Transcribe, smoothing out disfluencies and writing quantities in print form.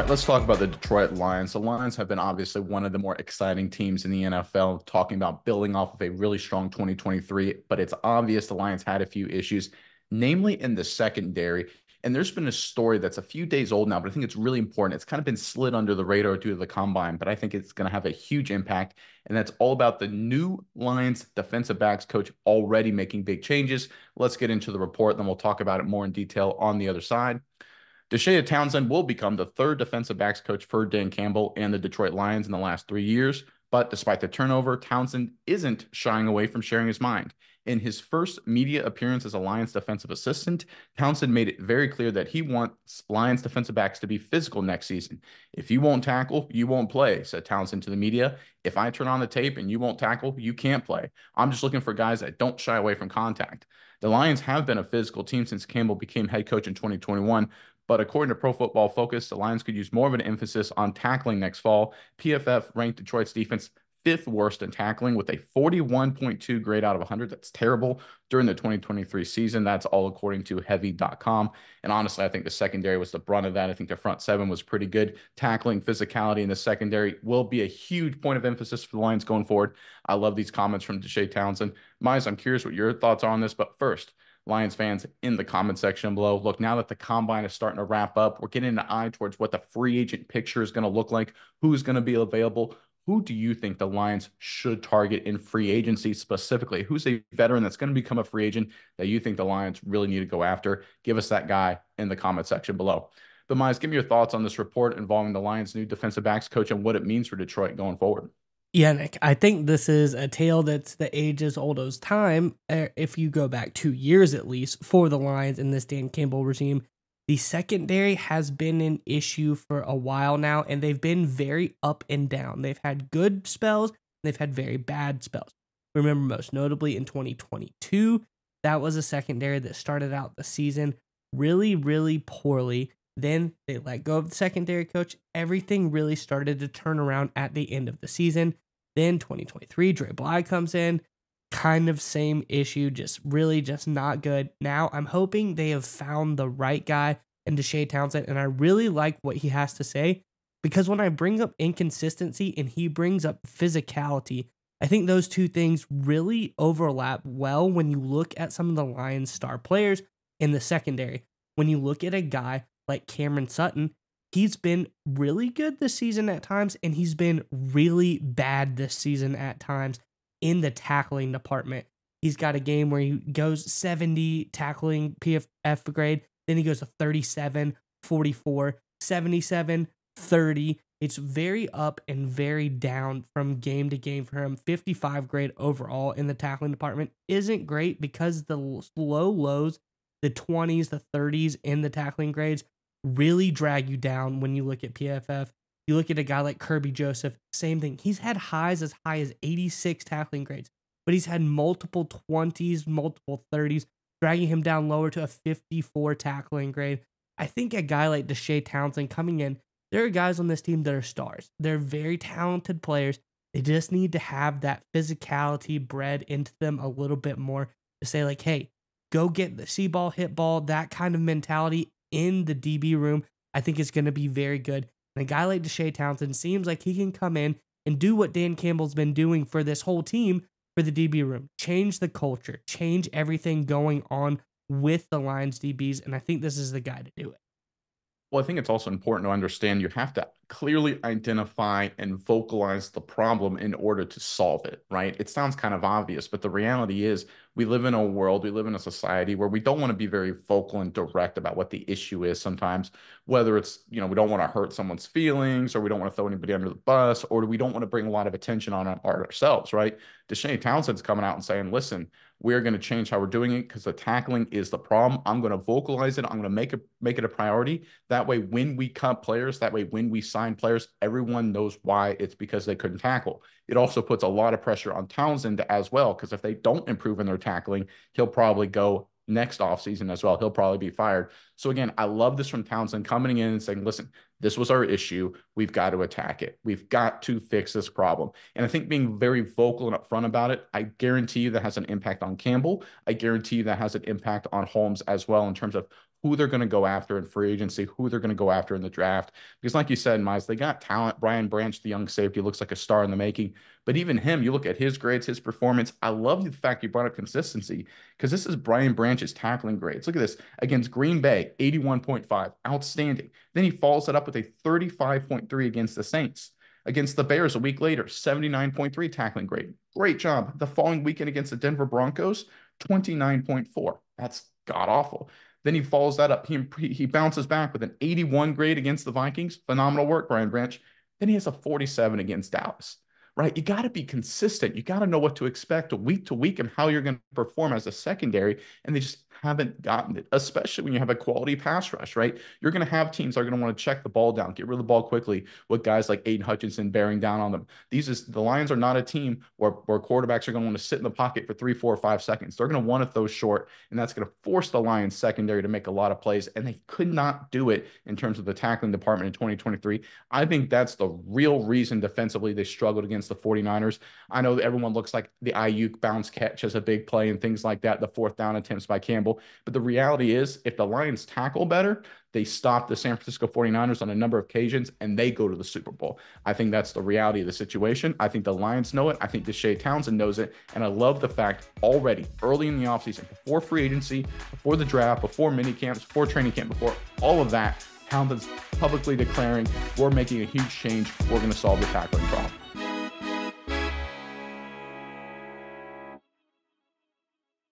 right, let's talk about the Detroit Lions. The Lions have been obviously one of the more exciting teams in the NFL, talking about building off of a really strong 2023, but it's obvious the Lions had a few issues, namely in the secondary. And there's been a story that's a few days old now, but I think it's really important. It's kind of been slid under the radar due to the combine, but I think it's going to have a huge impact. And that's all about the new Lions defensive backs coach already making big changes. Let's get into the report, then we'll talk about it more in detail on the other side. Deshae Townsend will become the third defensive backs coach for Dan Campbell and the Detroit Lions in the last 3 years. But despite the turnover, Townsend isn't shying away from sharing his mind. In his first media appearance as a Lions defensive assistant, Townsend made it very clear that he wants Lions defensive backs to be physical next season. If you won't tackle, you won't play, said Townsend to the media. If I turn on the tape and you won't tackle, you can't play. I'm just looking for guys that don't shy away from contact. The Lions have been a physical team since Campbell became head coach in 2021, but according to Pro Football Focus, the Lions could use more of an emphasis on tackling next fall. PFF ranked Detroit's defense fifth worst in tackling with a 41.2 grade out of 100. That's terrible during the 2023 season. That's all according to heavy.com. And honestly, I think the secondary was the brunt of that. I think the front seven was pretty good. Tackling, physicality in the secondary will be a huge point of emphasis for the Lions going forward. I love these comments from Deshae Townsend. Miles, I'm curious what your thoughts are on this, but first, Lions fans in the comment section below. Look, now that the combine is starting to wrap up, we're getting an eye towards what the free agent picture is going to look like, who's going to be available. Who do you think the Lions should target in free agency specifically? Who's a veteran that's going to become a free agent that you think the Lions really need to go after? Give us that guy in the comment section below. But Miles, give me your thoughts on this report involving the Lions' new defensive backs coach and what it means for Detroit going forward. Yeah, Nick, I think this is a tale that's the age as old as time. If you go back 2 years at least for the Lions in this Dan Campbell regime, the secondary has been an issue for a while now, and they've been very up and down. They've had good spells, they've had very bad spells. Remember, most notably in 2022, that was a secondary that started out the season really, really poorly. Then they let go of the secondary coach. Everything really started to turn around at the end of the season. Then 2023, Dre Bly comes in, kind of same issue, just really just not good. Now I'm hoping they have found the right guy in Deshae Townsend, and I really like what he has to say, because when I bring up inconsistency and he brings up physicality, I think those two things really overlap well when you look at some of the Lions' star players in the secondary. When you look at a guy like Cameron Sutton, he's been really good this season at times, and he's been really bad this season at times in the tackling department. He's got a game where he goes 70 tackling PFF grade, then he goes to 37, 44, 77, 30. It's very up and very down from game to game for him. 55 grade overall in the tackling department isn't great because the low lows, the 20s, the 30s in the tackling grades really drag you down when you look at PFF. You look at a guy like Kirby Joseph, same thing. He's had highs as high as 86 tackling grades, but he's had multiple 20s, multiple 30s, dragging him down lower to a 54 tackling grade. I think a guy like Deshae Townsend coming in, there are guys on this team that are stars. They're very talented players. They just need to have that physicality bred into them a little bit more to say like, hey, go get the see ball, hit ball, that kind of mentality in the DB room. I think is going to be very good. And a guy like Deshae Townsend seems like he can come in and do what Dan Campbell's been doing for this whole team for the DB room. Change the culture, change everything going on with the Lions DBs, and I think this is the guy to do it. Well, I think it's also important to understand you have to clearly identify and vocalize the problem in order to solve it, right? It sounds kind of obvious, but the reality is we live in a world, we live in a society where we don't want to be very vocal and direct about what the issue is sometimes, whether it's, we don't want to hurt someone's feelings, or we don't want to throw anybody under the bus, or we don't want to bring a lot of attention on ourselves, right? Deshae Townsend's coming out and saying, listen, we're going to change how we're doing it because the tackling is the problem. I'm going to vocalize it. I'm going to make it a priority. That way, when we cut players, that way, when we sign players, everyone knows why. It's because they couldn't tackle. It also puts a lot of pressure on Townsend as well, because if they don't improve in their tackling, he'll probably go next offseason as well. He'll probably be fired. So again, I love this from Townsend coming in and saying, listen, this was our issue. We've got to attack it. We've got to fix this problem. And I think being very vocal and upfront about it, I guarantee you that has an impact on Campbell. I guarantee you that has an impact on Holmes as well in terms of who they're going to go after in free agency, who they're going to go after in the draft. Because like you said, Miles, they got talent. Brian Branch, the young safety, looks like a star in the making. But even him, you look at his grades, his performance. I love the fact you brought up consistency because this is Brian Branch's tackling grades. Look at this. Against Green Bay, 81.5. Outstanding. Then he follows it up with a 35.3 against the Saints. Against the Bears a week later, 79.3 tackling grade. Great job. The following weekend against the Denver Broncos, 29.4. That's god awful. Then he follows that up. He bounces back with an 81 grade against the Vikings. Phenomenal work, Brian Branch. Then he has a 47 against Dallas, right? You got to be consistent. You got to know what to expect week to week and how you're going to perform as a secondary. And they just haven't gotten it, especially when you have a quality pass rush, right? You're going to have teams that are going to want to check the ball down, get rid of the ball quickly with guys like Aiden Hutchinson bearing down on them. The Lions are not a team where quarterbacks are going to want to sit in the pocket for 3, 4, 5 seconds. They're going to want to throw short, and that's going to force the Lions secondary to make a lot of plays, and they could not do it in terms of the tackling department in 2023. I think that's the real reason defensively they struggled against the 49ers. I know that everyone looks like the Ayuk bounce catch as a big play and things like that, the fourth down attempts by Campbell. But the reality is, if the Lions tackle better, they stop the San Francisco 49ers on a number of occasions and they go to the Super Bowl. I think that's the reality of the situation. I think the Lions know it. I think Deshae Townsend knows it. And I love the fact already early in the offseason, before free agency, before the draft, before mini camps, before training camp, before all of that, Townsend's publicly declaring, we're making a huge change. We're going to solve the tackling problem.